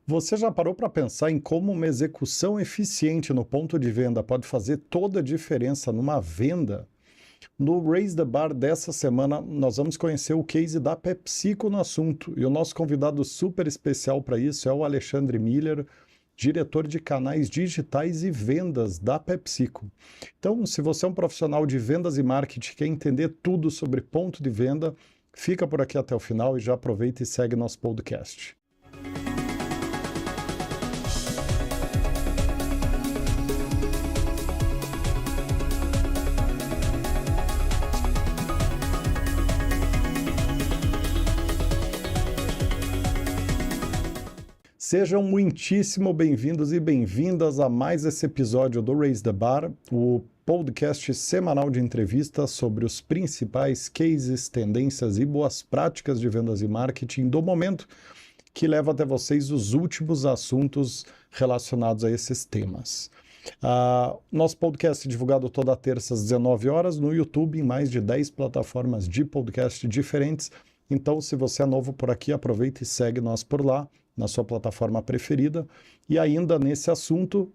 Você já parou para pensar em como uma execução eficiente no ponto de venda pode fazer toda a diferença numa venda? No Raise the Bar dessa semana, nós vamos conhecer o case da PepsiCo no assunto. E o nosso convidado super especial para isso é o Alexandre Miller, diretor de canais digitais e vendas da PepsiCo. Então, se você é um profissional de vendas e marketing e quer entender tudo sobre ponto de venda, fica por aqui até o final e já aproveita e segue nosso podcast. Sejam muitíssimo bem-vindos e bem-vindas a mais esse episódio do Raise the Bar, o podcast semanal de entrevistas sobre os principais cases, tendências e boas práticas de vendas e marketing do momento, que leva até vocês os últimos assuntos relacionados a esses temas. Nosso podcast é divulgado toda terça às 19 horas no YouTube, em mais de 10 plataformas de podcast diferentes. Então, se você é novo por aqui, aproveita e segue nós por lá, na sua plataforma preferida. E ainda nesse assunto,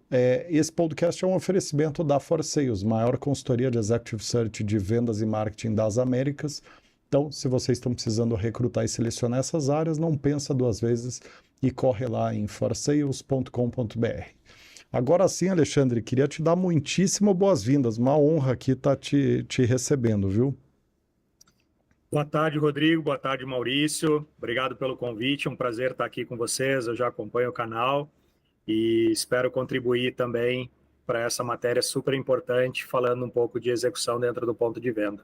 esse podcast é um oferecimento da For Sales, maior consultoria de Executive Search de vendas e marketing das Américas. Então, se vocês estão precisando recrutar e selecionar essas áreas, não pensa duas vezes e corre lá em forsales.com.br. Agora sim, Alexandre, queria te dar muitíssimo boas-vindas. Uma honra aqui estar te recebendo, viu? Boa tarde, Rodrigo. Boa tarde, Maurício. Obrigado pelo convite. É um prazer estar aqui com vocês. Eu já acompanho o canal e espero contribuir também para essa matéria super importante, falando um pouco de execução dentro do ponto de venda.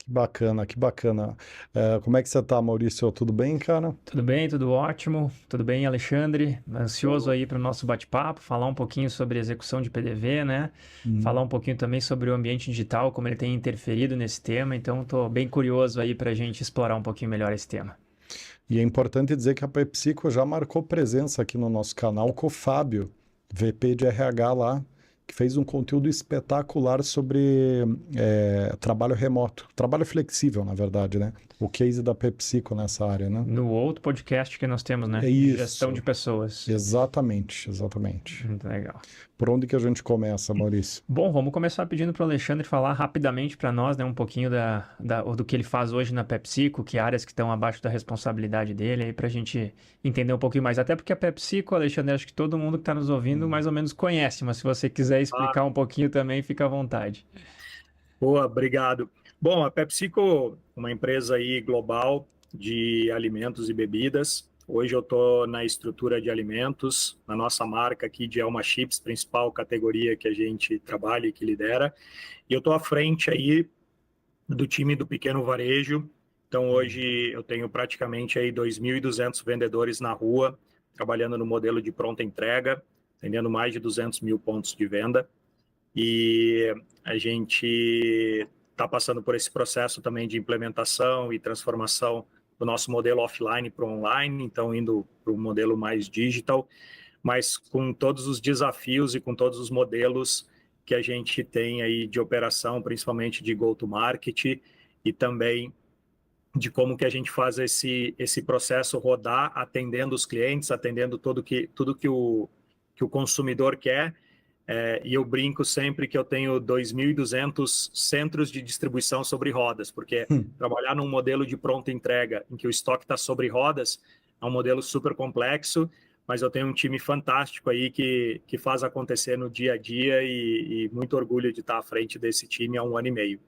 Que bacana, que bacana. Como é que você está, Maurício? Tudo bem, cara? Tudo bem, tudo ótimo. Tudo bem, Alexandre? Ansioso aí para o nosso bate-papo, falar um pouquinho sobre execução de PDV, né? Falar um pouquinho também sobre o ambiente digital, como ele tem interferido nesse tema. Então, estou bem curioso aí para a gente explorar um pouquinho melhor esse tema. E é importante dizer que a PepsiCo já marcou presença aqui no nosso canal com o Fábio, VP de RH lá, que fez um conteúdo espetacular sobre trabalho remoto, trabalho flexível, na verdade, né? O case da PepsiCo nessa área, né? No outro podcast que nós temos, né? É isso. Gestão de pessoas. Exatamente, exatamente. Muito legal. Por onde que a gente começa, Maurício? Bom, vamos começar pedindo para o Alexandre falar rapidamente para nós, né, um pouquinho do que ele faz hoje na PepsiCo, que áreas que estão abaixo da responsabilidade dele, aí para a gente entender um pouquinho mais. Até porque a PepsiCo, Alexandre, acho que todo mundo que está nos ouvindo mais ou menos conhece, mas se você quiser explicar um pouquinho também, fica à vontade. Boa, obrigado. Bom, a PepsiCo, uma empresa aí global de alimentos e bebidas. Hoje eu estou na estrutura de alimentos, na nossa marca aqui de Alma Chips, principal categoria que a gente trabalha e que lidera. E eu estou à frente aí do time do pequeno varejo. Então hoje eu tenho praticamente aí 2.200 vendedores na rua, trabalhando no modelo de pronta entrega, atendendo mais de 200 mil pontos de venda. E a gente está passando por esse processo também de implementação e transformação do nosso modelo offline para o online, então indo para o modelo mais digital, mas com todos os desafios e com todos os modelos que a gente tem aí de operação, principalmente de go-to-market e também de como que a gente faz esse processo rodar, atendendo os clientes, atendendo tudo que o consumidor quer. E eu brinco sempre que eu tenho 2.200 centros de distribuição sobre rodas, porque trabalhar num modelo de pronta entrega em que o estoque está sobre rodas é um modelo super complexo, mas eu tenho um time fantástico aí que faz acontecer no dia a dia e muito orgulho de estar à frente desse time há 1 ano e meio.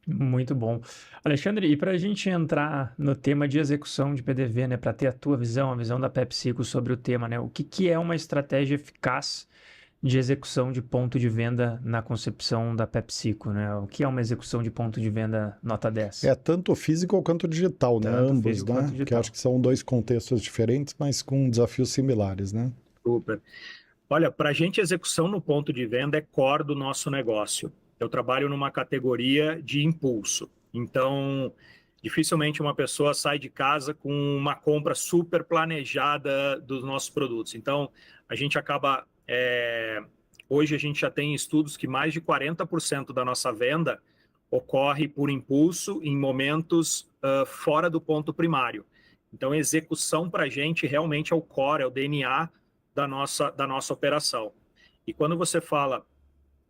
Muito bom. Alexandre, e para a gente entrar no tema de execução de PDV, né, para ter a tua visão, a visão da PepsiCo sobre o tema, né, o que é uma estratégia eficaz de execução de ponto de venda na concepção da PepsiCo, né? O que é uma execução de ponto de venda nota 10? Tanto físico quanto digital, né? Ambos, né? Que acho que são dois contextos diferentes, mas com desafios similares, né? Super. Olha, para a gente, execução no ponto de venda é core do nosso negócio. Eu trabalho numa categoria de impulso. Então, dificilmente uma pessoa sai de casa com uma compra super planejada dos nossos produtos. Então, a gente acaba... Hoje a gente já tem estudos que mais de 40% da nossa venda ocorre por impulso em momentos fora do ponto primário. Então, execução para a gente realmente é o core, é o DNA da nossa operação. E quando você fala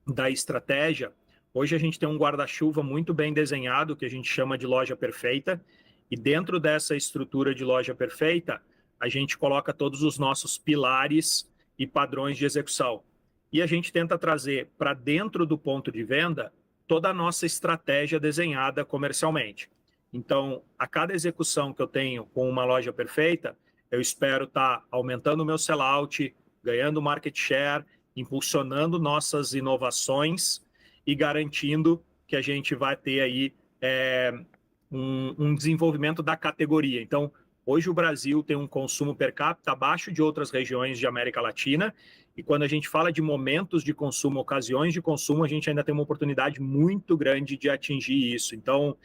da estratégia, hoje a gente tem um guarda-chuva muito bem desenhado, que a gente chama de loja perfeita, e dentro dessa estrutura de loja perfeita, a gente coloca todos os nossos pilares e padrões de execução. E a gente tenta trazer para dentro do ponto de venda toda a nossa estratégia desenhada comercialmente. Então, a cada execução que eu tenho com uma loja perfeita, eu espero estar aumentando o meu sellout, ganhando market share, impulsionando nossas inovações e garantindo que a gente vai ter aí um desenvolvimento da categoria. Então, hoje o Brasil tem um consumo per capita abaixo de outras regiões de América Latina, e quando a gente fala de momentos de consumo, ocasiões de consumo, a gente ainda tem uma oportunidade muito grande de atingir isso. Então,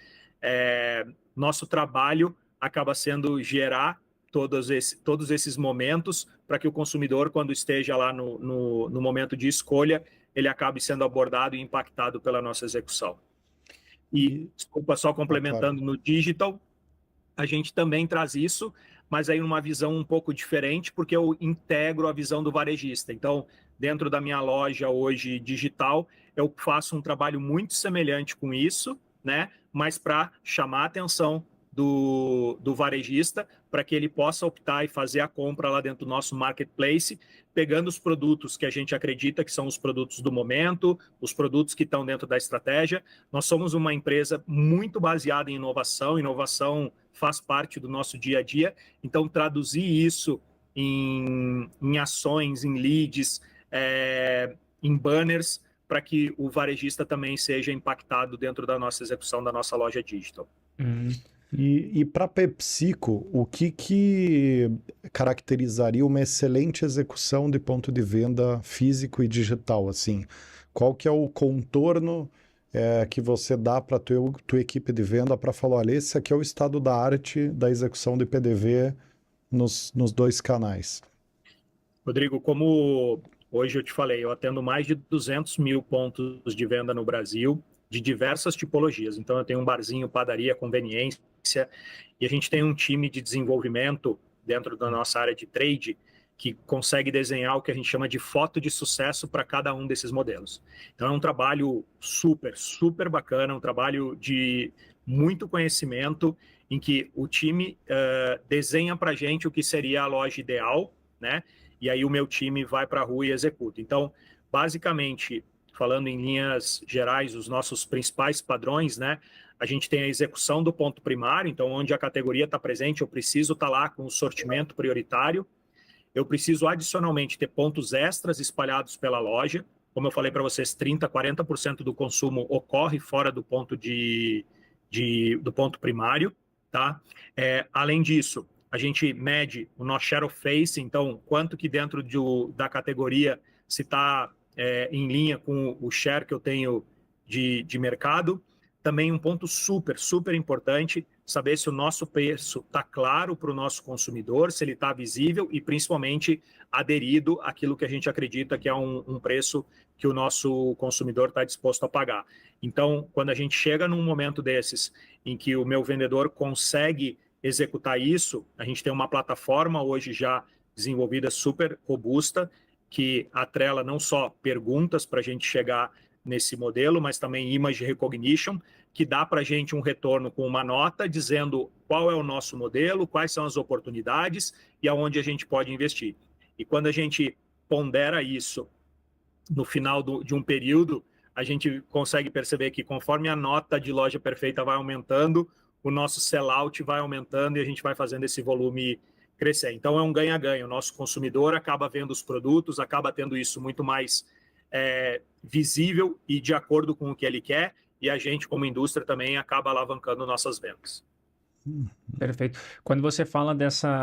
nosso trabalho acaba sendo gerar todos esses momentos para que o consumidor, quando esteja lá no momento de escolha, ele acabe sendo abordado e impactado pela nossa execução. E, desculpa, só complementando, no digital, a gente também traz isso, mas aí numa visão um pouco diferente, porque eu integro a visão do varejista. Então, dentro da minha loja hoje digital, eu faço um trabalho muito semelhante com isso, né? Mas para chamar a atenção do varejista, para que ele possa optar e fazer a compra lá dentro do nosso marketplace, pegando os produtos que a gente acredita que são os produtos do momento, os produtos que estão dentro da estratégia. Nós somos uma empresa muito baseada em inovação, inovação faz parte do nosso dia a dia, então traduzir isso em ações, em leads, em banners, para que o varejista também seja impactado dentro da nossa execução da nossa loja digital. E para a PepsiCo, o que caracterizaria uma excelente execução de ponto de venda físico e digital, assim? Qual que é o contorno que você dá para a tua equipe de venda para falar, olha, esse aqui é o estado da arte da execução de PDV nos dois canais? Rodrigo, como hoje eu te falei, eu atendo mais de 200 mil pontos de venda no Brasil, de diversas tipologias. Então, eu tenho um barzinho, padaria, conveniência, e a gente tem um time de desenvolvimento dentro da nossa área de trade que consegue desenhar o que a gente chama de foto de sucesso para cada um desses modelos. Então, é um trabalho super bacana, um trabalho de muito conhecimento, em que o time desenha para a gente o que seria a loja ideal, né? E aí o meu time vai para a rua e executa. Então, basicamente, falando em linhas gerais, os nossos principais padrões, né? A gente tem a execução do ponto primário, então onde a categoria está presente, eu preciso estar lá com o sortimento prioritário. Eu preciso adicionalmente ter pontos extras espalhados pela loja. Como eu falei para vocês, 30%, 40% do consumo ocorre fora do ponto do ponto primário, tá? Além disso, a gente mede o nosso share of face, então quanto que dentro da categoria se está em linha com o share que eu tenho de mercado. Também um ponto super importante, saber se o nosso preço está claro para o nosso consumidor, se ele está visível e principalmente aderido àquilo que a gente acredita que é um preço que o nosso consumidor está disposto a pagar. Então, quando a gente chega num momento desses em que o meu vendedor consegue executar isso, a gente tem uma plataforma hoje já desenvolvida super robusta, que atrela não só perguntas para a gente chegar nesse modelo, mas também image recognition, que dá para a gente um retorno com uma nota dizendo qual é o nosso modelo, quais são as oportunidades e aonde a gente pode investir. E quando a gente pondera isso no final de um período, a gente consegue perceber que conforme a nota de loja perfeita vai aumentando, o nosso sellout vai aumentando e a gente vai fazendo esse volume crescer. Então é um ganha-ganha. O nosso consumidor acaba vendo os produtos, acaba tendo isso muito mais visível e de acordo com o que ele quer, e a gente, como indústria, também acaba alavancando nossas vendas. Perfeito. Quando você fala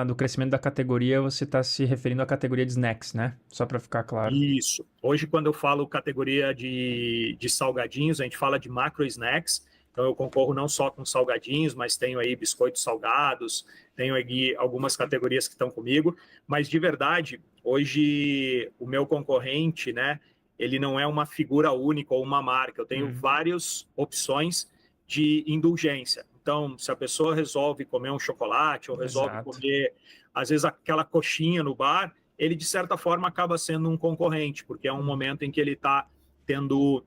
do crescimento da categoria, você está se referindo à categoria de snacks, né? Só para ficar claro. Isso. Hoje, quando eu falo categoria de salgadinhos, a gente fala de macro snacks. Então, eu concorro não só com salgadinhos, mas tenho aí biscoitos salgados, tenho aí algumas categorias que estão comigo. Mas, de verdade, hoje, o meu concorrente, né, ele não é uma figura única ou uma marca. Eu tenho várias opções de indulgência. Então, se a pessoa resolve comer um chocolate ou resolve Exato. comer, às vezes, aquela coxinha no bar, ele, de certa forma, acaba sendo um concorrente, porque é um momento em que ele está tendo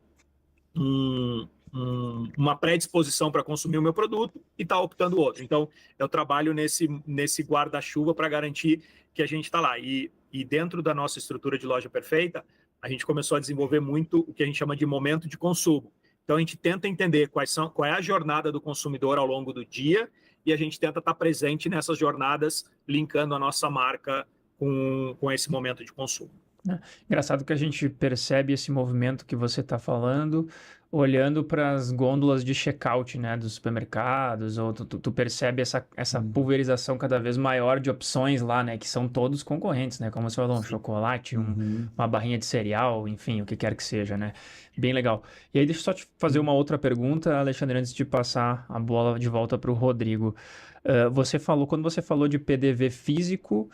uma predisposição para consumir o meu produto e está optando outro. Então, eu trabalho nesse guarda-chuva para garantir que a gente está lá. E dentro da nossa estrutura de loja perfeita, a gente começou a desenvolver muito o que a gente chama de momento de consumo. Então, a gente tenta entender qual é a jornada do consumidor ao longo do dia e a gente tenta estar presente nessas jornadas, linkando a nossa marca com esse momento de consumo. Engraçado que a gente percebe esse movimento que você está falando olhando para as gôndolas de checkout, né, dos supermercados, ou tu percebe essa pulverização cada vez maior de opções lá, né, que são todos concorrentes, né, como você falou, um chocolate, uma barrinha de cereal, enfim, o que quer que seja, né, bem legal. E aí deixa eu só te fazer uma outra pergunta, Alexandre, antes de passar a bola de volta para o Rodrigo. Quando você falou de PDV físico,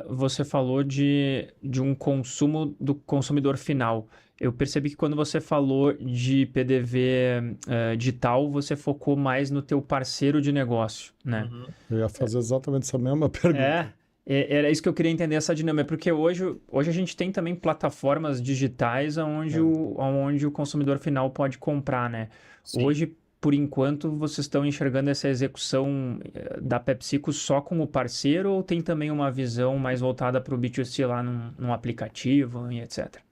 você falou de um consumo do consumidor final. Eu percebi que quando você falou de PDV digital, você focou mais no teu parceiro de negócio, né? Eu ia fazer exatamente essa mesma pergunta. Era isso que eu queria entender, essa dinâmica, porque hoje a gente tem também plataformas digitais onde o consumidor final pode comprar, né? Sim. Hoje, por enquanto, vocês estão enxergando essa execução da PepsiCo só com o parceiro ou tem também uma visão mais voltada para o B2C lá num aplicativo e etc?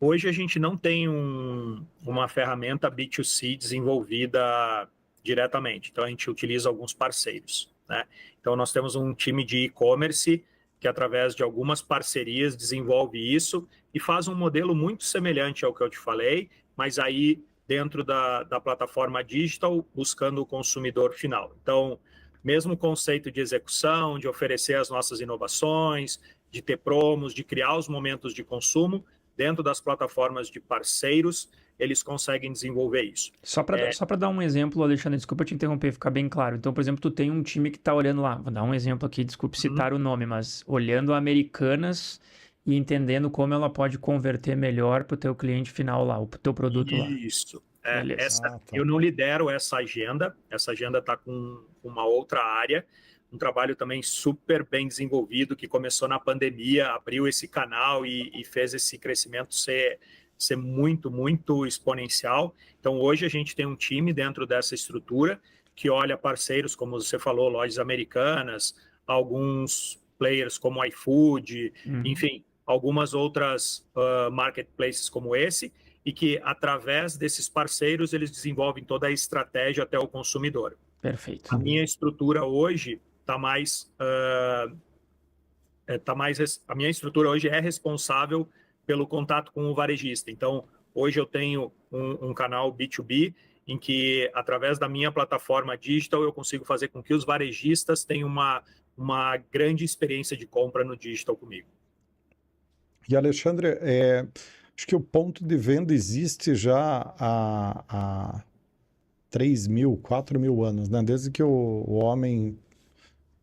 Hoje a gente não tem uma ferramenta B2C desenvolvida diretamente, então a gente utiliza alguns parceiros, né? Então nós temos um time de e-commerce que através de algumas parcerias desenvolve isso e faz um modelo muito semelhante ao que eu te falei, mas aí dentro da plataforma digital, buscando o consumidor final. Então, mesmo conceito de execução, de oferecer as nossas inovações, de ter promos, de criar os momentos de consumo, dentro das plataformas de parceiros, eles conseguem desenvolver isso. Só para dar um exemplo, Alexandre, desculpa te interromper, ficar bem claro. Então, por exemplo, tu tem um time que está olhando lá, vou dar um exemplo aqui, desculpe citar o nome, mas olhando Americanas e entendendo como ela pode converter melhor para o teu cliente final lá, o teu produto lá. Isso. Beleza. Eu não lidero essa agenda está com uma outra área, um trabalho também super bem desenvolvido, que começou na pandemia, abriu esse canal e fez esse crescimento ser muito, muito exponencial. Então, hoje a gente tem um time dentro dessa estrutura que olha parceiros, como você falou, lojas americanas, alguns players como iFood, enfim, algumas outras marketplaces como esse, e que, através desses parceiros, eles desenvolvem toda a estratégia até o consumidor. Perfeito. A minha estrutura hoje a minha estrutura hoje é responsável pelo contato com o varejista. Então, hoje eu tenho um canal B2B em que, através da minha plataforma digital, eu consigo fazer com que os varejistas tenham uma grande experiência de compra no digital comigo. E, Alexandre, acho que o ponto de venda existe já há 3.000, 4.000 anos, né? Desde que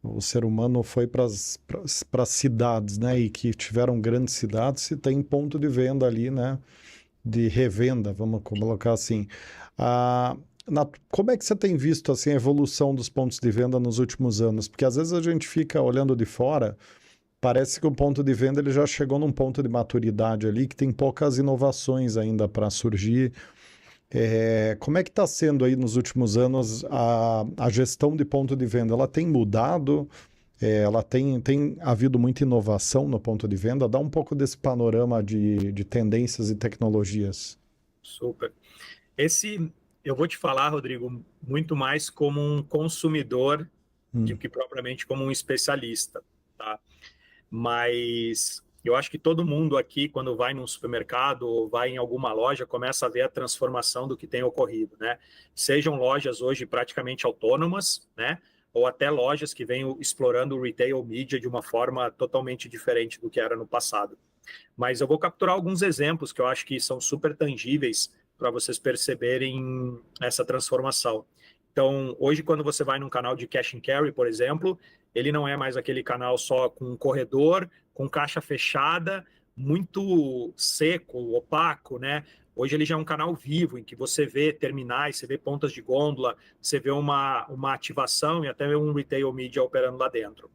o ser humano foi para as cidades, né? E que tiveram grandes cidades, se tem ponto de venda ali, né? De revenda, vamos colocar assim. Como é que você tem visto assim, a evolução dos pontos de venda nos últimos anos? Porque às vezes a gente fica olhando de fora, parece que o ponto de venda ele já chegou num ponto de maturidade ali, que tem poucas inovações ainda para surgir. Como é que está sendo aí nos últimos anos a gestão de ponto de venda? Ela tem mudado? Ela tem havido muita inovação no ponto de venda? Dá um pouco desse panorama de tendências e tecnologias. Super. Eu vou te falar, Rodrigo, muito mais como um consumidor do que propriamente como um especialista, tá? Mas eu acho que todo mundo aqui, quando vai num supermercado ou vai em alguma loja, começa a ver a transformação do que tem ocorrido, né? Sejam lojas hoje praticamente autônomas, né? Ou até lojas que vêm explorando o retail media de uma forma totalmente diferente do que era no passado. Mas eu vou capturar alguns exemplos que eu acho que são super tangíveis para vocês perceberem essa transformação. Então, hoje, quando você vai num canal de cash and carry, por exemplo, ele não é mais aquele canal só com um corredor, com caixa fechada, muito seco, opaco, né? Hoje ele já é um canal vivo, em que você vê terminais, você vê pontas de gôndola, você vê uma ativação e até um retail media operando lá dentro.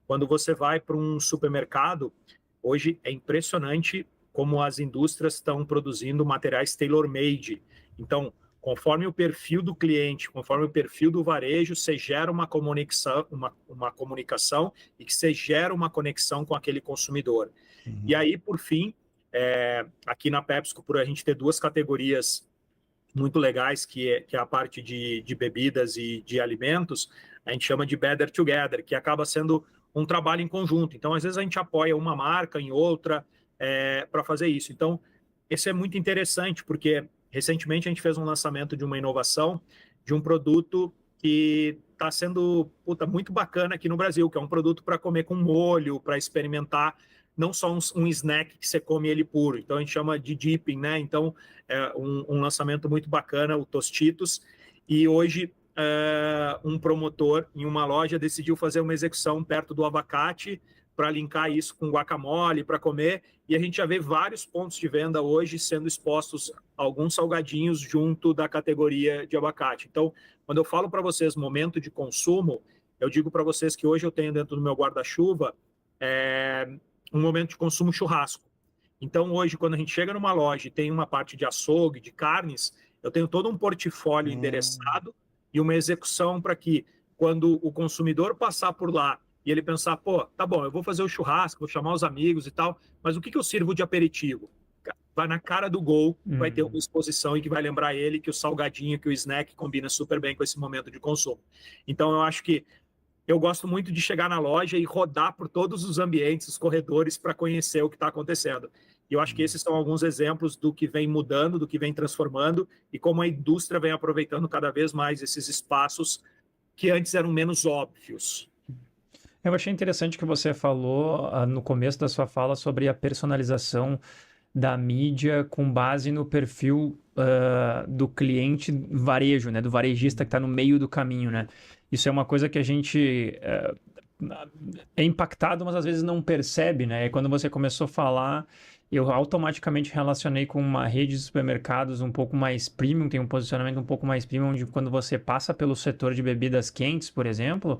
Quando você vai para um supermercado, hoje é impressionante como as indústrias estão produzindo materiais tailor-made. Então, conforme o perfil do cliente, conforme o perfil do varejo, você gera uma comunicação e que você gera uma conexão com aquele consumidor. E aí, por fim, aqui na PepsiCo, por a gente ter duas categorias muito legais, que é a parte de bebidas e de alimentos, a gente chama de Better Together, que acaba sendo um trabalho em conjunto. Então, às vezes, a gente apoia uma marca em outra para fazer isso. Então, isso é muito interessante, porque recentemente a gente fez um lançamento de uma inovação, de um produto que está sendo muito bacana aqui no Brasil, que é um produto para comer com molho, para experimentar, não só um snack que você come ele puro. Então, a gente chama de dipping, né? Então, é um lançamento muito bacana, o Tostitos. E hoje, um promotor em uma loja decidiu fazer uma execução perto do abacate para linkar isso com guacamole, para comer. E a gente já vê vários pontos de venda hoje sendo expostos alguns salgadinhos junto da categoria de abacate. Então, quando eu falo para vocês momento de consumo, eu digo para vocês que hoje eu tenho dentro do meu guarda-chuva um momento de consumo churrasco. Então, hoje, quando a gente chega numa loja e tem uma parte de açougue, de carnes, eu tenho todo um portfólio endereçado e uma execução para que, quando o consumidor passar por lá e ele pensar, pô, tá bom, eu vou fazer o churrasco, vou chamar os amigos e tal, mas o que eu sirvo de aperitivo? Vai na cara do gol, vai ter uma exposição e que vai lembrar ele que o salgadinho, que o snack combina super bem com esse momento de consumo. Então, eu acho que eu gosto muito de chegar na loja e rodar por todos os ambientes, os corredores, para conhecer o que está acontecendo. E eu acho que esses são alguns exemplos do que vem mudando, do que vem transformando e como a indústria vem aproveitando cada vez mais esses espaços que antes eram menos óbvios. Eu achei interessante que você falou no começo da sua fala sobre a personalização da mídia com base no perfil do cliente varejo, né? Do varejista que está no meio do caminho, né? Isso é uma coisa que a gente é impactado, mas às vezes não percebe, né? E quando você começou a falar, eu automaticamente relacionei com uma rede de supermercados um pouco mais premium, tem um posicionamento um pouco mais premium, onde quando você passa pelo setor de bebidas quentes, por exemplo,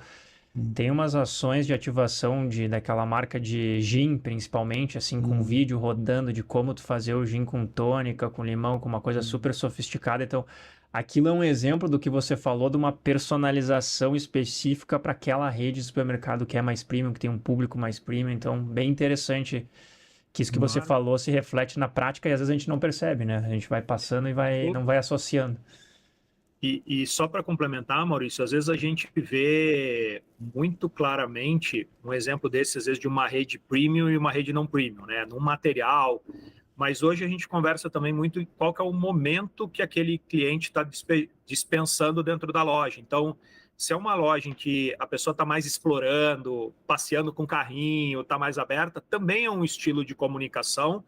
tem umas ações de ativação daquela marca de gin, principalmente, assim, com vídeo rodando de como tu fazer o gin com tônica, com limão, com uma coisa super sofisticada. Então, aquilo é um exemplo do que você falou, de uma personalização específica para aquela rede de supermercado que é mais premium, que tem um público mais premium. Então, bem interessante que isso que você falou se reflete na prática e às vezes a gente não percebe, né? A gente vai passando e não vai associando. E só para complementar, Maurício, às vezes a gente vê muito claramente um exemplo desse, às vezes, de uma rede premium e uma rede não premium, né? Num material. Mas hoje a gente conversa também muito em qual que é o momento que aquele cliente está dispensando dentro da loja. Então, se é uma loja em que a pessoa está mais explorando, passeando com carrinho, está mais aberta, também é um estilo de comunicação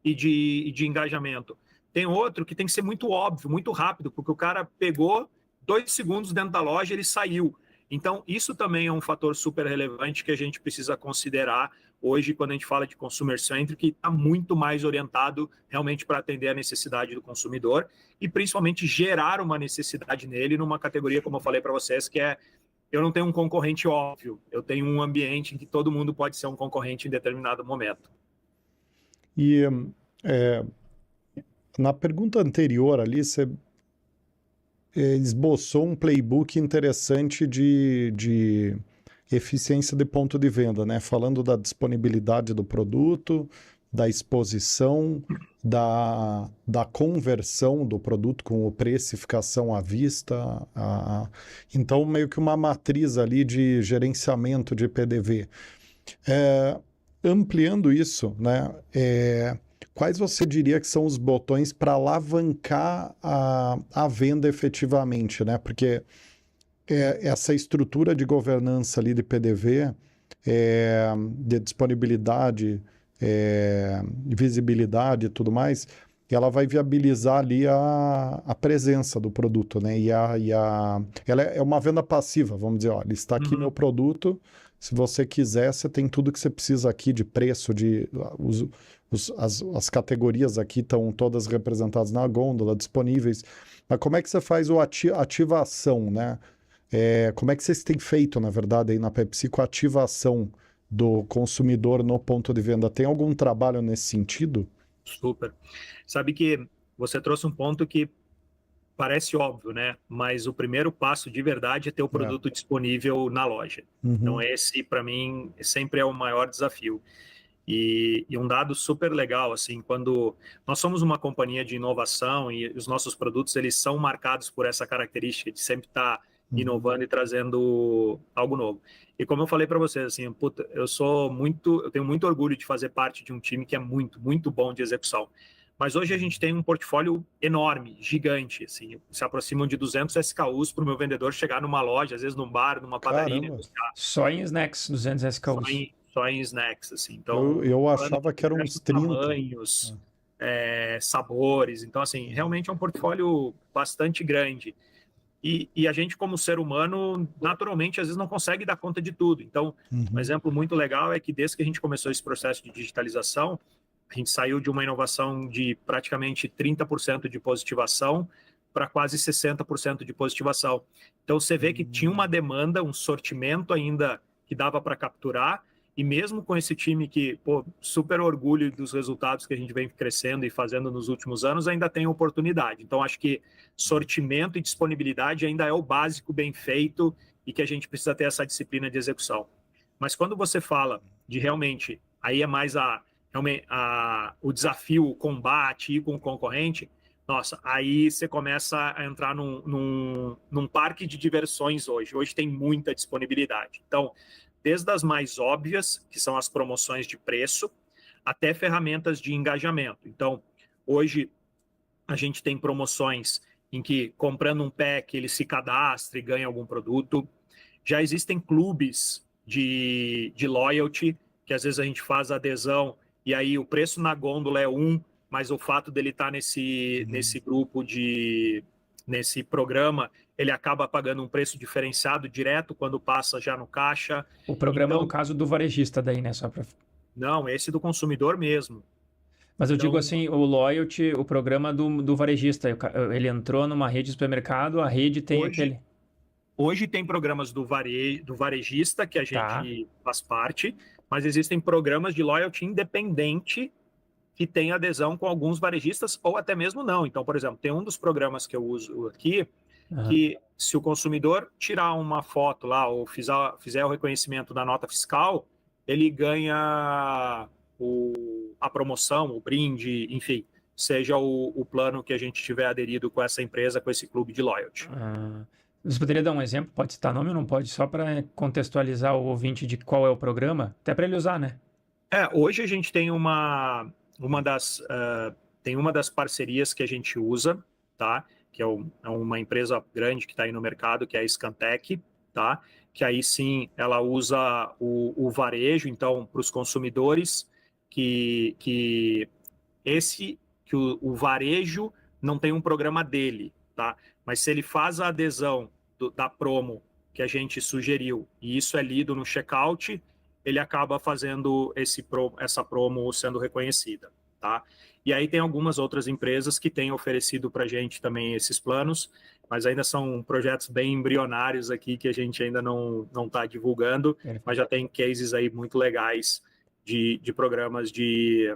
e de engajamento. Tem outro que tem que ser muito óbvio, muito rápido, porque o cara pegou 2 segundos dentro da loja e ele saiu. Então, isso também é um fator super relevante que a gente precisa considerar hoje quando a gente fala de consumer centric, que está muito mais orientado realmente para atender a necessidade do consumidor e principalmente gerar uma necessidade nele numa categoria, como eu falei para vocês, que é eu não tenho um concorrente óbvio, eu tenho um ambiente em que todo mundo pode ser um concorrente em determinado momento. E na pergunta anterior ali, você esboçou um playbook interessante de eficiência de ponto de venda, né? Falando da disponibilidade do produto, da exposição, da conversão do produto com precificação à vista. Então, meio que uma matriz ali de gerenciamento de PDV. Ampliando isso, né? Quais você diria que são os botões para alavancar a venda efetivamente, né? Porque essa estrutura de governança ali de PDV, de disponibilidade, visibilidade e tudo mais, ela vai viabilizar ali a presença do produto, né? Ela é uma venda passiva, vamos dizer, olha, está aqui meu produto, se você quiser, você tem tudo que você precisa aqui de preço, as categorias aqui estão todas representadas na gôndola, disponíveis. Mas como é que você faz a ativação, né? Como é que vocês têm feito, na verdade, aí na PepsiCo, a ativação do consumidor no ponto de venda? Tem algum trabalho nesse sentido? Super. Sabe que você trouxe um ponto que parece óbvio, né? Mas o primeiro passo de verdade é ter o produto disponível na loja. Então, esse, para mim, sempre é o maior desafio. E um dado super legal, assim, quando nós somos uma companhia de inovação e os nossos produtos, eles são marcados por essa característica de sempre estar inovando e trazendo algo novo. E como eu falei para vocês, assim, puta, eu tenho muito orgulho de fazer parte de um time que é muito, muito bom de execução. Mas hoje a gente tem um portfólio enorme, gigante, assim, se aproximam de 200 SKUs para o meu vendedor chegar numa loja, às vezes num bar, numa padaria. Só em snacks, 200 SKUs. Só em snacks, assim. Então, eu achava que eram uns 30. Tamanhos, sabores. Então, assim, realmente é um portfólio bastante grande. E a gente, como ser humano, naturalmente, às vezes não consegue dar conta de tudo. Então, um exemplo muito legal é que desde que a gente começou esse processo de digitalização, a gente saiu de uma inovação de praticamente 30% de positivação para quase 60% de positivação. Então, você vê que tinha uma demanda, um sortimento ainda que dava para capturar, e mesmo com esse time que, super orgulho dos resultados que a gente vem crescendo e fazendo nos últimos anos, ainda tem oportunidade. Então, acho que sortimento e disponibilidade ainda é o básico bem feito e que a gente precisa ter essa disciplina de execução. Mas quando você fala de realmente, aí é mais o desafio, o combate, ir com o concorrente, nossa, aí você começa a entrar num parque de diversões hoje. Hoje tem muita disponibilidade. Então, desde as mais óbvias, que são as promoções de preço, até ferramentas de engajamento. Então, hoje a gente tem promoções em que, comprando um pack, ele se cadastra e ganha algum produto. Já existem clubes de loyalty, que às vezes a gente faz adesão, e aí o preço na gôndola é mas o fato dele estar nesse grupo, nesse programa, ele acaba pagando um preço diferenciado direto quando passa já no caixa. O programa, então, no caso do varejista daí, né? Não, esse do consumidor mesmo. Mas eu digo assim, o loyalty, o programa do varejista, ele entrou numa rede de supermercado, a rede tem aquele... Hoje tem programas do varejista, que a gente faz parte, mas existem programas de loyalty independente que tem adesão com alguns varejistas ou até mesmo não. Então, por exemplo, tem um dos programas que eu uso aqui, que se o consumidor tirar uma foto lá ou fizer o reconhecimento da nota fiscal, ele ganha a promoção, o brinde, enfim, seja o plano que a gente tiver aderido com essa empresa, com esse clube de loyalty. Você poderia dar um exemplo? Pode citar nome ou não pode? Só para contextualizar o ouvinte de qual é o programa, até para ele usar, né? Hoje a gente tem uma das parcerias que a gente usa, tá? Que é uma empresa grande que está aí no mercado, que é a Scantec, tá? Que aí sim ela usa o varejo, então, para os consumidores, que o varejo não tem um programa dele, tá? Mas se ele faz a adesão da promo que a gente sugeriu, e isso é lido no checkout, ele acaba fazendo essa promo sendo reconhecida, tá? E aí tem algumas outras empresas que têm oferecido para a gente também esses planos, mas ainda são projetos bem embrionários aqui que a gente ainda não está divulgando, mas já tem cases aí muito legais de programas de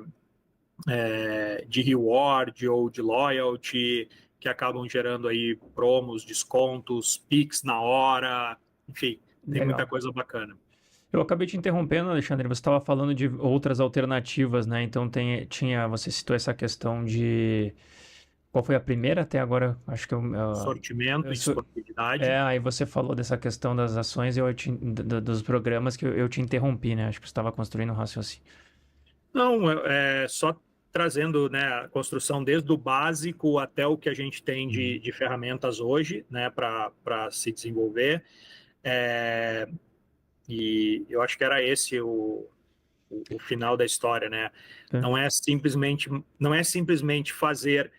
reward ou de loyalty, que acabam gerando aí promos, descontos, Pix na hora, enfim, tem muita coisa bacana. Eu acabei te interrompendo, Alexandre, você estava falando de outras alternativas, né? Então você citou essa questão de... Qual foi a primeira até agora? Acho que sortimento e disponibilidade. Aí você falou dessa questão das ações dos programas que eu te interrompi, né? Acho que você estava construindo um raciocínio. Não, só trazendo, né, a construção desde o básico até o que a gente tem de ferramentas hoje, né, para se desenvolver. E eu acho que era esse o final da história, né? Não é simplesmente fazer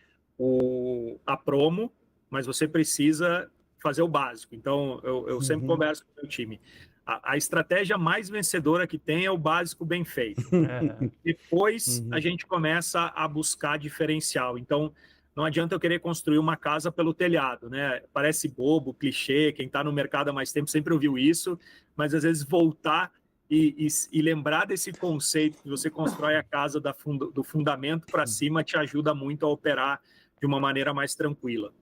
a promo, mas você precisa fazer o básico. Então, eu sempre converso com o meu time. a estratégia mais vencedora que tem é o básico bem feito. Depois a gente começa a buscar diferencial. Então, não adianta eu querer construir uma casa pelo telhado, né? Parece bobo, clichê, quem está no mercado há mais tempo sempre ouviu isso, mas às vezes voltar e lembrar desse conceito que você constrói a casa do fundamento para cima te ajuda muito a operar de uma maneira mais tranquila.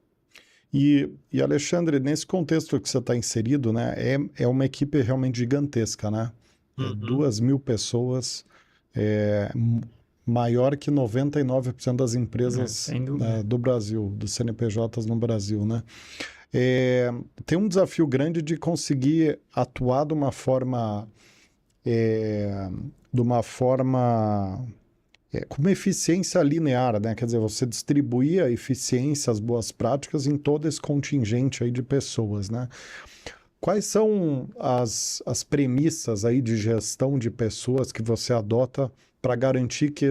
E Alexandre, nesse contexto que você está inserido, né, é uma equipe realmente gigantesca, né? 2.000 pessoas, maior que 99% das empresas do Brasil, dos CNPJs no Brasil, né? Tem um desafio grande de conseguir atuar de uma forma com uma eficiência linear, né? Quer dizer, você distribuir a eficiência, as boas práticas em todo esse contingente aí de pessoas, né? Quais são as premissas aí de gestão de pessoas que você adota para garantir que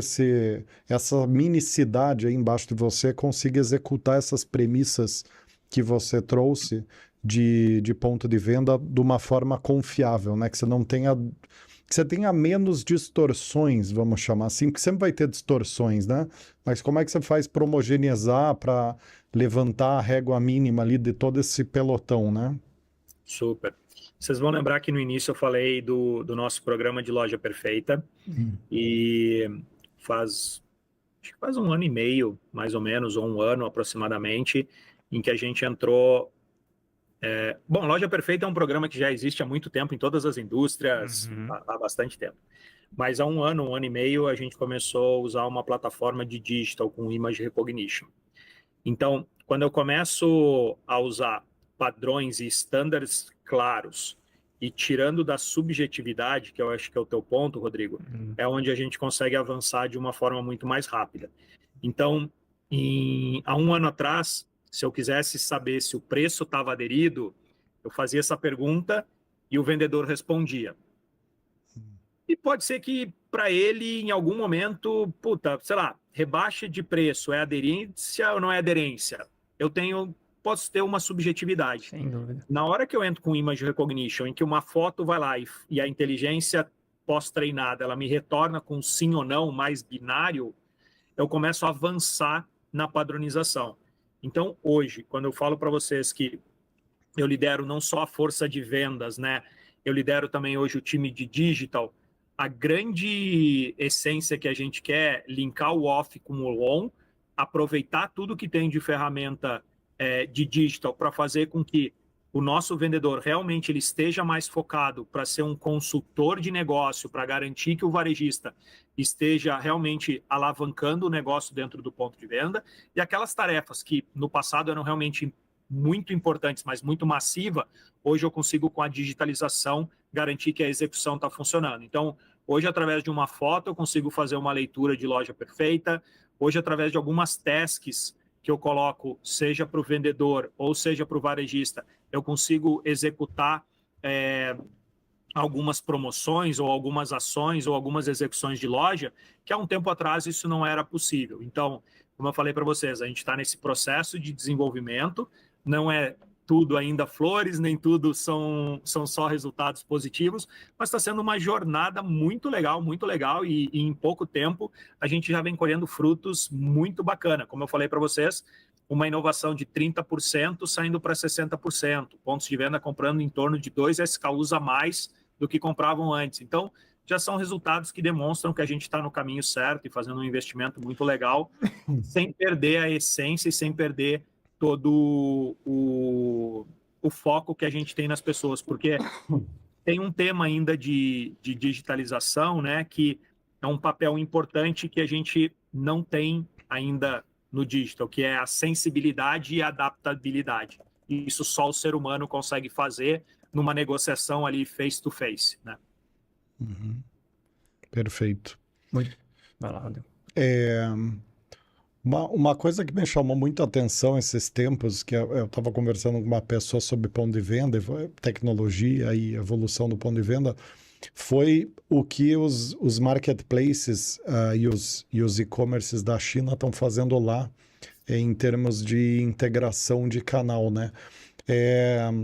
essa minicidade aí embaixo de você consiga executar essas premissas que você trouxe de ponto de venda de uma forma confiável, né? Que você tenha menos distorções, vamos chamar assim, porque sempre vai ter distorções, né? Mas como é que você faz para homogeneizar, para levantar a régua mínima ali de todo esse pelotão, né? Super. Vocês vão lembrar que no início eu falei do nosso programa de Loja Perfeita, e acho que faz 1 ano e meio, mais ou menos, ou 1 ano aproximadamente, em que a gente entrou... Bom, Loja Perfeita é um programa que já existe há muito tempo em todas as indústrias, há bastante tempo. Mas há 1 ano e meio, a gente começou a usar uma plataforma de digital com image recognition. Então, quando eu começo a usar padrões e estándares claros e tirando da subjetividade, que eu acho que é o teu ponto, Rodrigo, é onde a gente consegue avançar de uma forma muito mais rápida. Então, há 1 ano atrás, se eu quisesse saber se o preço estava aderido, eu fazia essa pergunta e o vendedor respondia. E pode ser que para ele, em algum momento, sei lá, rebaixa de preço, é aderência ou não é aderência? Posso ter uma subjetividade. Sem dúvida. Na hora que eu entro com image recognition, em que uma foto vai lá e a inteligência pós-treinada, ela me retorna com sim ou não mais binário, eu começo a avançar na padronização. Então, hoje, quando eu falo para vocês que eu lidero não só a força de vendas, né? Eu lidero também hoje o time de digital. A grande essência que a gente quer é linkar o off com o on, aproveitar tudo que tem de ferramenta de digital para fazer com que o nosso vendedor realmente ele esteja mais focado para ser um consultor de negócio, para garantir que o varejista esteja realmente alavancando o negócio dentro do ponto de venda, e aquelas tarefas que no passado eram realmente muito importantes, mas muito massiva, hoje eu consigo, com a digitalização, garantir que a execução está funcionando. Então, hoje, através de uma foto, eu consigo fazer uma leitura de Loja Perfeita. Hoje, através de algumas tasks que eu coloco, seja para o vendedor ou seja para o varejista, eu consigo executar algumas promoções ou algumas ações ou algumas execuções de loja, que há um tempo atrás isso não era possível. Então, como eu falei para vocês, a gente está nesse processo de desenvolvimento, não é tudo ainda flores, nem tudo são só resultados positivos, mas está sendo uma jornada muito legal, e em pouco tempo a gente já vem colhendo frutos muito bacana. Como eu falei para vocês, uma inovação de 30% saindo para 60%, pontos de venda comprando em torno de 2 SKUs a mais do que compravam antes. Então, já são resultados que demonstram que a gente está no caminho certo e fazendo um investimento muito legal, sem perder a essência e sem perder todo o foco que a gente tem nas pessoas, porque tem um tema ainda de digitalização, né, que é um papel importante que a gente não tem ainda no digital, que é a sensibilidade e a adaptabilidade. Isso só o ser humano consegue fazer numa negociação ali face-to-face, né? Perfeito. Muito. Vai lá, Rodrigo. Uma coisa que me chamou muito a atenção esses tempos, que eu estava conversando com uma pessoa sobre ponto de venda, tecnologia e evolução do ponto de venda, foi o que os marketplaces e os e-commerces da China estão fazendo lá em termos de integração de canal, né?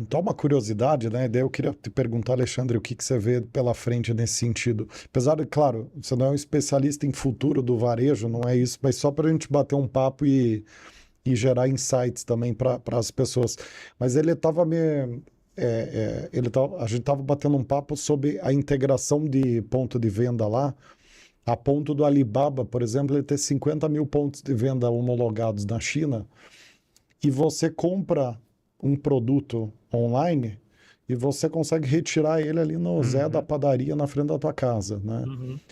Então, uma curiosidade, né? Daí eu queria te perguntar, Alexandre, o que você vê pela frente nesse sentido? Apesar de, claro, você não é um especialista em futuro do varejo, não é isso, mas só para a gente bater um papo e gerar insights também para as pessoas. Mas ele estava a gente estava batendo um papo sobre a integração de ponto de venda lá, a ponto do Alibaba, por exemplo, ele ter 50 mil pontos de venda homologados na China, e você compra um produto online e você consegue retirar ele ali no Zé da padaria na frente da tua casa, né?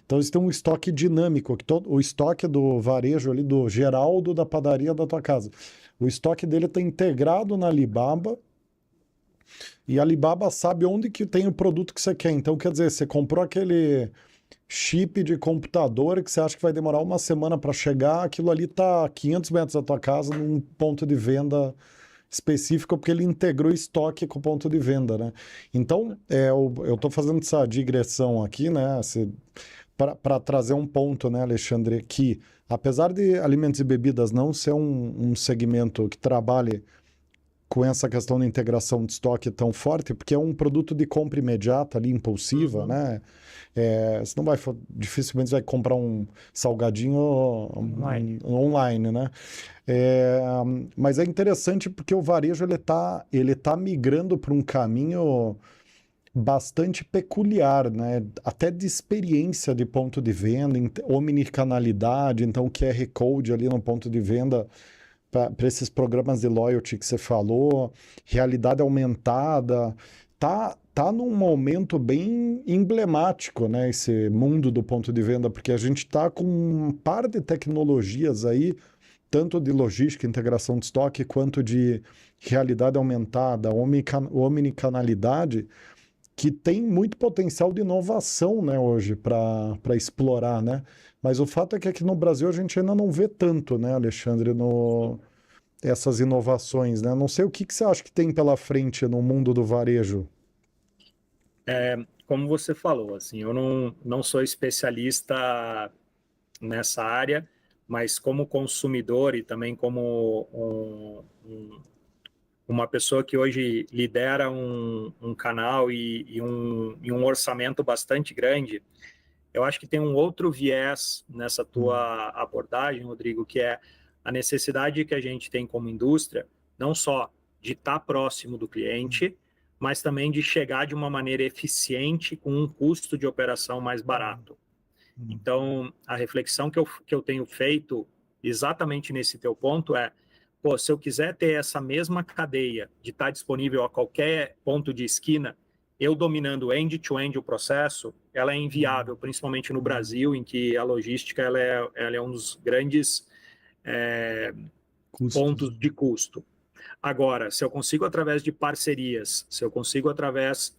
Então, isso tem um estoque dinâmico, que o estoque do varejo ali, do Geraldo da padaria da tua casa, o estoque dele está integrado na Alibaba, e a Alibaba sabe onde que tem o produto que você quer. Então, quer dizer, você comprou aquele chip de computador que você acha que vai demorar uma semana para chegar, aquilo ali está a 500 metros da tua casa, num ponto de venda específico, porque ele integrou estoque com o ponto de venda, né? Então, eu estou fazendo essa digressão aqui, né, para trazer um ponto, né, Alexandre, que apesar de alimentos e bebidas não ser um segmento que trabalhe com essa questão da integração de estoque tão forte, porque é um produto de compra imediata ali, impulsiva, né? Você não vai, dificilmente vai comprar um salgadinho online, né? Mas é interessante porque o varejo ele tá migrando para um caminho bastante peculiar, né? Até de experiência de ponto de venda, omnicanalidade, então o QR Code ali no ponto de venda para esses programas de loyalty que você falou, realidade aumentada, tá num momento bem emblemático, né, esse mundo do ponto de venda, porque a gente tá com um par de tecnologias aí, tanto de logística, integração de estoque, quanto de realidade aumentada, omnicanalidade, que tem muito potencial de inovação, né, hoje para explorar, né? Mas o fato é que aqui no Brasil a gente ainda não vê tanto, né, Alexandre, essas inovações, né? Não sei o que você acha que tem pela frente no mundo do varejo. Como você falou, assim, eu não sou especialista nessa área, mas como consumidor e também como uma pessoa que hoje lidera um canal e um orçamento bastante grande, eu acho que tem um outro viés nessa tua abordagem, Rodrigo, que é a necessidade que a gente tem como indústria, não só de estar próximo do cliente, mas também de chegar de uma maneira eficiente com um custo de operação mais barato. Então, a reflexão que eu tenho feito exatamente nesse teu ponto é, pô, se eu quiser ter essa mesma cadeia de estar disponível a qualquer ponto de esquina, eu dominando end-to-end o processo, ela é inviável, principalmente no Brasil, em que a logística ela é um dos grandes pontos de custo. Agora, se eu consigo através de parcerias, se eu consigo através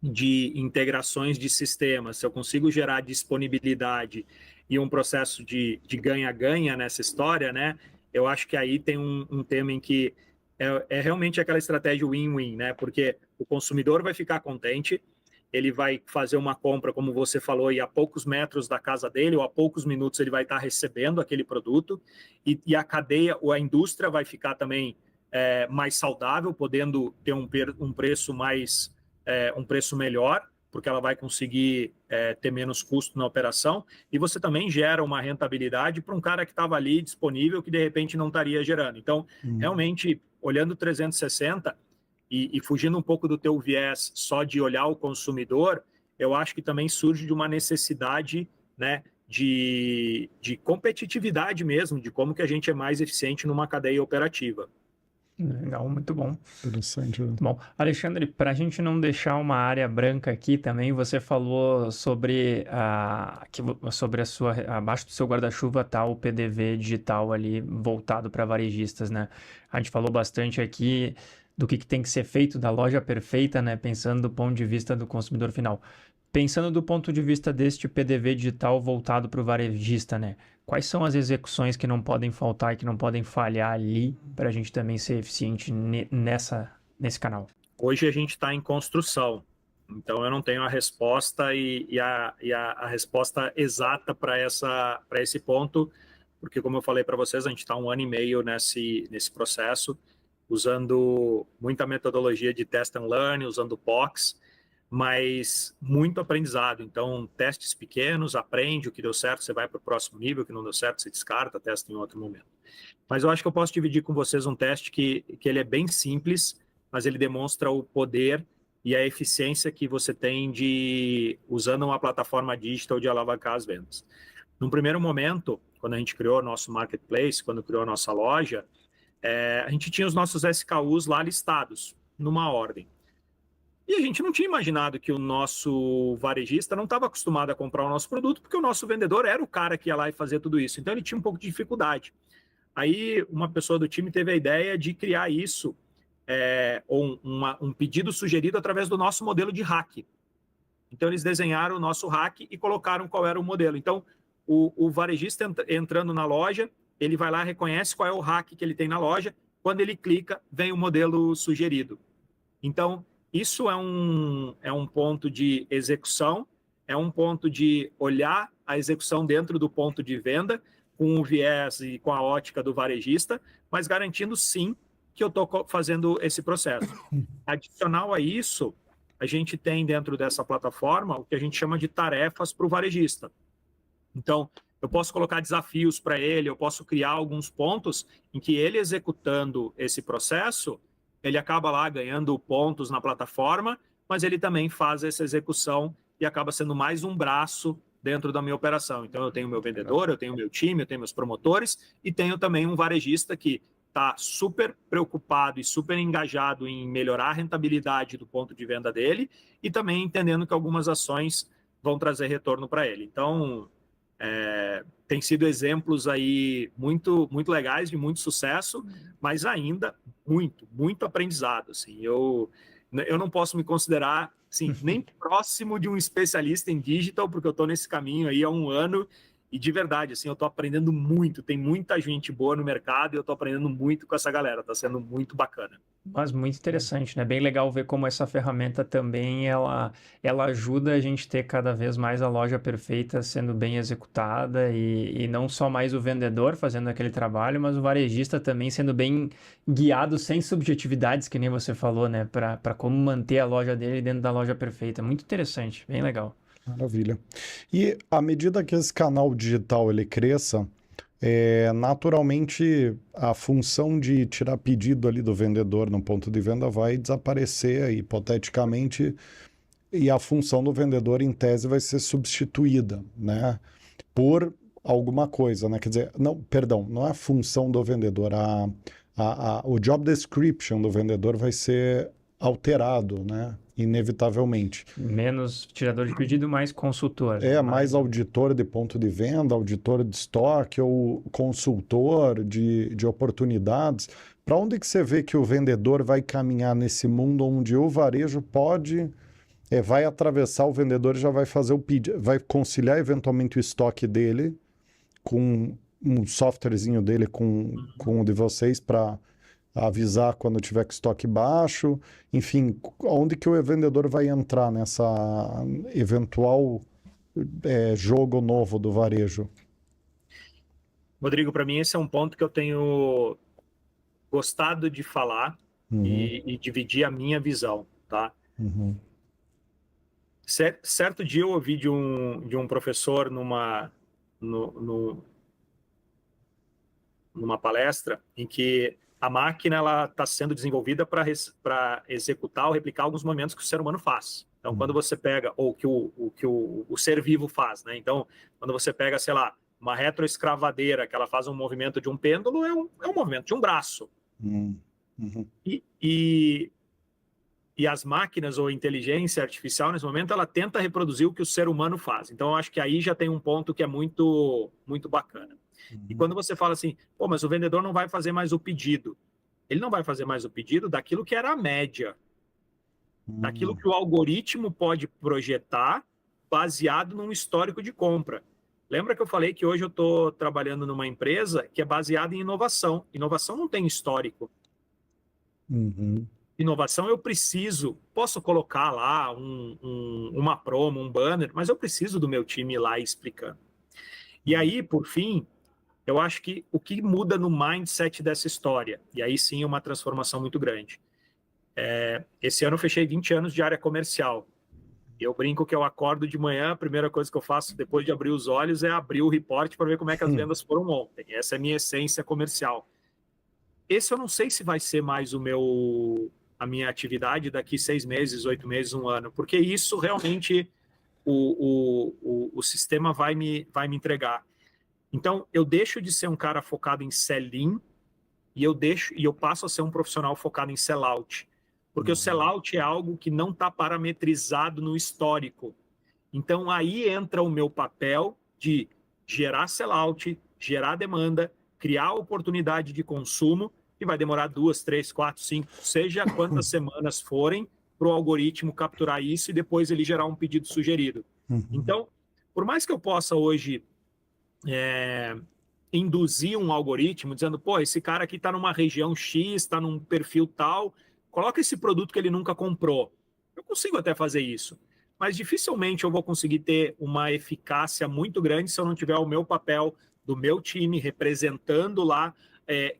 de integrações de sistemas, se eu consigo gerar disponibilidade e um processo de ganha-ganha nessa história, né? Eu acho que aí tem um tema em que é realmente aquela estratégia win-win, né? Porque o consumidor vai ficar contente, ele vai fazer uma compra, como você falou, e a poucos metros da casa dele, ou a poucos minutos ele vai estar recebendo aquele produto, e a cadeia, ou a indústria vai ficar também mais saudável, podendo ter um preço mais, um preço melhor, porque ela vai conseguir ter menos custo na operação, e você também gera uma rentabilidade para um cara que estava ali disponível, que de repente não estaria gerando. Então, realmente, olhando 360 e fugindo um pouco do teu viés só de olhar o consumidor, eu acho que também surge de uma necessidade, né, de competitividade mesmo, de como que a gente é mais eficiente numa cadeia operativa. Legal, muito bom. Interessante. Muito bom. Alexandre, para a gente não deixar uma área branca aqui também, você falou sobre sobre abaixo do seu guarda-chuva tá o PDV digital ali voltado para varejistas, né? A gente falou bastante aqui do que tem que ser feito da loja perfeita, né? Pensando do ponto de vista do consumidor final. Pensando do ponto de vista deste PDV digital voltado para o varejista, né? Quais são as execuções que não podem faltar e que não podem falhar ali para a gente também ser eficiente nesse canal? Hoje a gente está em construção, então eu não tenho a resposta e a resposta exata para esse ponto, porque como eu falei para vocês, a gente está 1 ano e meio nesse processo usando muita metodologia de test and learn, usando POCs, mas muito aprendizado. Então, testes pequenos, aprende o que deu certo, você vai para o próximo nível, o que não deu certo, você descarta, testa em outro momento. Mas eu acho que eu posso dividir com vocês um teste que ele é bem simples, mas ele demonstra o poder e a eficiência que você tem usando uma plataforma digital de alavancar as vendas. Num primeiro momento, quando a gente criou o nosso marketplace, quando criou a nossa loja, a gente tinha os nossos SKUs lá listados, numa ordem. E a gente não tinha imaginado que o nosso varejista não estava acostumado a comprar o nosso produto, porque o nosso vendedor era o cara que ia lá e fazia tudo isso. Então, ele tinha um pouco de dificuldade. Aí, uma pessoa do time teve a ideia de criar isso, um pedido sugerido através do nosso modelo de hack. Então, eles desenharam o nosso hack e colocaram qual era o modelo. Então, o varejista entrando na loja, ele vai lá, reconhece qual é o hack que ele tem na loja. Quando ele clica, vem o modelo sugerido. Então, isso é um ponto de execução, é um ponto de olhar a execução dentro do ponto de venda, com o viés e com a ótica do varejista, mas garantindo sim que eu estou fazendo esse processo. Adicional a isso, a gente tem dentro dessa plataforma o que a gente chama de tarefas para o varejista. Então, eu posso colocar desafios para ele, eu posso criar alguns pontos em que ele executando esse processo, ele acaba lá ganhando pontos na plataforma, mas ele também faz essa execução e acaba sendo mais um braço dentro da minha operação. Então, eu tenho meu vendedor, eu tenho meu time, eu tenho meus promotores e tenho também um varejista que está super preocupado e super engajado em melhorar a rentabilidade do ponto de venda dele e também entendendo que algumas ações vão trazer retorno para ele. Então, tem sido exemplos aí muito, muito legais, de muito sucesso, mas ainda muito aprendizado. Assim. Eu não posso me considerar assim, nem próximo de um especialista em digital, porque eu estou nesse caminho aí há um ano e de verdade, assim, eu estou aprendendo muito. Tem muita gente boa no mercado e eu estou aprendendo muito com essa galera. Está sendo muito bacana. Mas muito interessante, né? Bem legal ver como essa ferramenta também ela ajuda a gente ter cada vez mais a loja perfeita sendo bem executada e não só mais o vendedor fazendo aquele trabalho, mas o varejista também sendo bem guiado sem subjetividades, que nem você falou, né? Para como manter a loja dele dentro da loja perfeita. Muito interessante, bem legal. Maravilha. E à medida que esse canal digital ele cresça, naturalmente a função de tirar pedido ali do vendedor no ponto de venda vai desaparecer hipoteticamente e a função do vendedor em tese vai ser substituída, né, por alguma coisa, né? Quer dizer, não, perdão, não é a função do vendedor, o job description do vendedor vai ser alterado, né? Inevitavelmente. Menos tirador de pedido, mais consultor. Mais auditor de ponto de venda, auditor de estoque ou consultor de oportunidades. Para onde que você vê que o vendedor vai caminhar nesse mundo onde o varejo pode, vai atravessar o vendedor e já vai fazer o pedido, vai conciliar eventualmente o estoque dele com um softwarezinho dele com o de vocês para avisar quando tiver com estoque baixo, enfim, onde que o vendedor vai entrar nessa eventual jogo novo do varejo? Rodrigo, para mim esse é um ponto que eu tenho gostado de falar e dividir a minha visão, tá? Certo dia eu ouvi de um professor numa palestra em que a máquina está sendo desenvolvida para executar ou replicar alguns movimentos que o ser humano faz. Então, quando você pega, ou que o ser vivo faz, né? Então, quando você pega, sei lá, uma retroescravadeira, que ela faz um movimento de um pêndulo, é um movimento de um braço. E as máquinas ou inteligência artificial, nesse momento, ela tenta reproduzir o que o ser humano faz. Então, eu acho que aí já tem um ponto que é muito, muito bacana. E quando você fala assim, mas o vendedor não vai fazer mais o pedido. Ele não vai fazer mais o pedido daquilo que era a média. Daquilo que o algoritmo pode projetar baseado num histórico de compra. Lembra que eu falei que hoje eu estou trabalhando numa empresa que é baseada em inovação. Inovação não tem histórico. Inovação eu posso colocar lá uma promo, um banner, mas eu preciso do meu time lá explicando. E aí, por fim, eu acho que o que muda no mindset dessa história, e aí sim é uma transformação muito grande. Esse ano eu fechei 20 anos de área comercial. Eu brinco que eu acordo de manhã, a primeira coisa que eu faço depois de abrir os olhos é abrir o report para ver como é que as vendas foram ontem. Essa é a minha essência comercial. Esse eu não sei se vai ser mais a minha atividade daqui 6 meses, 8 meses, 1 ano, porque isso realmente o sistema vai me entregar. Então, eu deixo de ser um cara focado em sell-in e eu passo a ser um profissional focado em sell-out. Porque o sell-out é algo que não está parametrizado no histórico. Então, aí entra o meu papel de gerar sell-out, gerar demanda, criar oportunidade de consumo, que vai demorar 2, 3, 4, 5, seja quantas semanas forem, para o algoritmo capturar isso e depois ele gerar um pedido sugerido. Então, por mais que eu possa hoje induzir um algoritmo dizendo, pô, esse cara aqui está numa região X, está num perfil tal, coloca esse produto que ele nunca comprou. Eu consigo até fazer isso, mas dificilmente eu vou conseguir ter uma eficácia muito grande se eu não tiver o meu papel do meu time representando lá,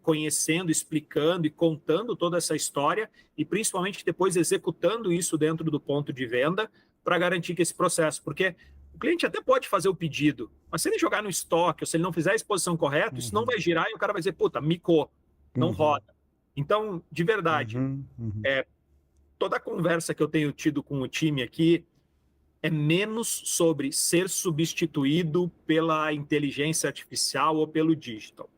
conhecendo, explicando e contando toda essa história e principalmente depois executando isso dentro do ponto de venda para garantir que esse processo, porque o cliente até pode fazer o pedido, mas se ele jogar no estoque ou se ele não fizer a exposição correta, isso não vai girar e o cara vai dizer, puta, micou, não roda. Então, de verdade, toda a conversa que eu tenho tido com o time aqui é menos sobre ser substituído pela inteligência artificial ou pelo digital.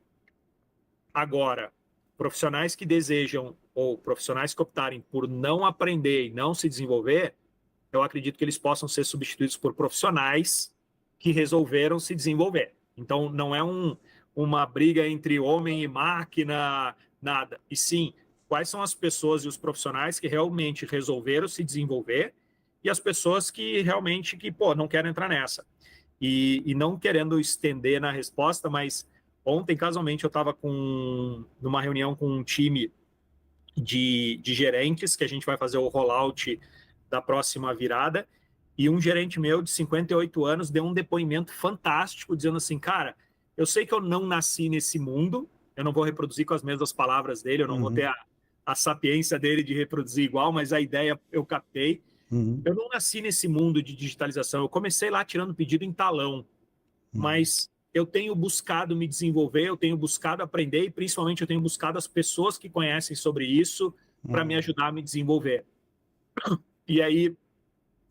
Agora, profissionais que desejam ou profissionais que optarem por não aprender e não se desenvolver, eu acredito que eles possam ser substituídos por profissionais que resolveram se desenvolver. Então, não é uma briga entre homem e máquina, nada. E sim, quais são as pessoas e os profissionais que realmente resolveram se desenvolver e as pessoas que realmente não querem entrar nessa. E não querendo estender na resposta, mas ontem, casualmente, eu estava numa reunião com um time de gerentes, que a gente vai fazer o rollout da próxima virada, e um gerente meu de 58 anos deu um depoimento fantástico, dizendo assim, cara, eu sei que eu não nasci nesse mundo, eu não vou reproduzir com as mesmas palavras dele, eu não vou ter a sapiência dele de reproduzir igual, mas a ideia eu captei. Eu não nasci nesse mundo de digitalização, eu comecei lá tirando pedido em talão, mas eu tenho buscado me desenvolver, eu tenho buscado aprender e principalmente eu tenho buscado as pessoas que conhecem sobre isso para me ajudar a me desenvolver. E aí,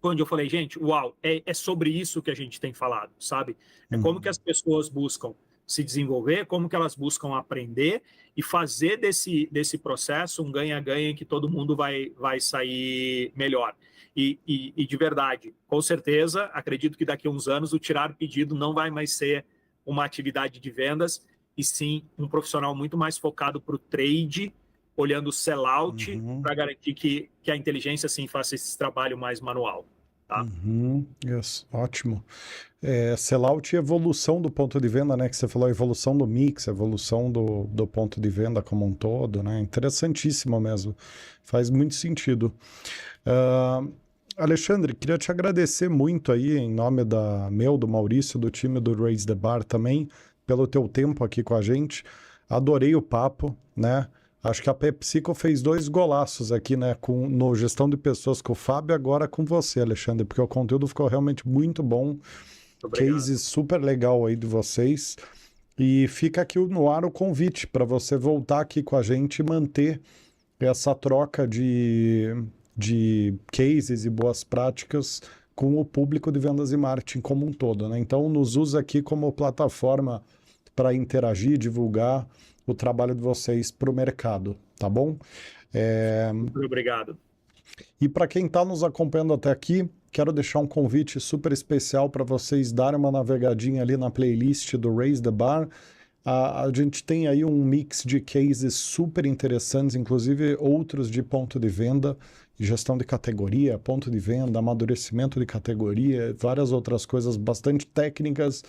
quando eu falei, gente, uau, é sobre isso que a gente tem falado, sabe? É como que as pessoas buscam se desenvolver, como que elas buscam aprender e fazer desse processo um ganha-ganha em que todo mundo vai sair melhor. E de verdade, com certeza, acredito que daqui a uns anos o tirar pedido não vai mais ser uma atividade de vendas, e sim um profissional muito mais focado para o trade, olhando o sell-out para garantir que a inteligência sim faça esse trabalho mais manual. Tá? Isso, ótimo. Sell-out e evolução do ponto de venda, né? Que você falou, evolução do mix, evolução do ponto de venda como um todo, né? Interessantíssimo mesmo. Faz muito sentido. Alexandre, queria te agradecer muito aí, em nome do Maurício, do time do Raise the Bar também, pelo teu tempo aqui com a gente. Adorei o papo, né? Acho que a PepsiCo fez 2 golaços aqui, né? No Gestão de Pessoas com o Fábio, agora com você, Alexandre, porque o conteúdo ficou realmente muito bom. Obrigado. Case super legal aí de vocês. E fica aqui no ar o convite para você voltar aqui com a gente e manter essa troca de cases e boas práticas com o público de vendas e marketing como um todo, né? Então, nos usa aqui como plataforma para interagir, divulgar o trabalho de vocês para o mercado, tá bom? Muito obrigado. E para quem está nos acompanhando até aqui, quero deixar um convite super especial para vocês darem uma navegadinha ali na playlist do Raise the Bar. A gente tem aí um mix de cases super interessantes, inclusive outros de ponto de venda, gestão de categoria, ponto de venda, amadurecimento de categoria, várias outras coisas bastante técnicas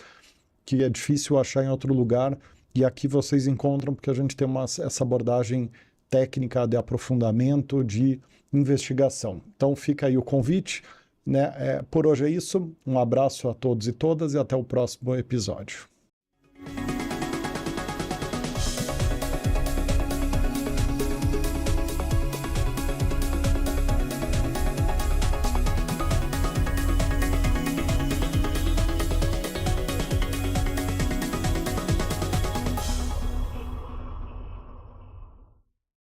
que é difícil achar em outro lugar. E aqui vocês encontram porque a gente tem essa abordagem técnica de aprofundamento, de investigação. Então fica aí o convite, né? Por hoje é isso. Um abraço a todos e todas e até o próximo episódio.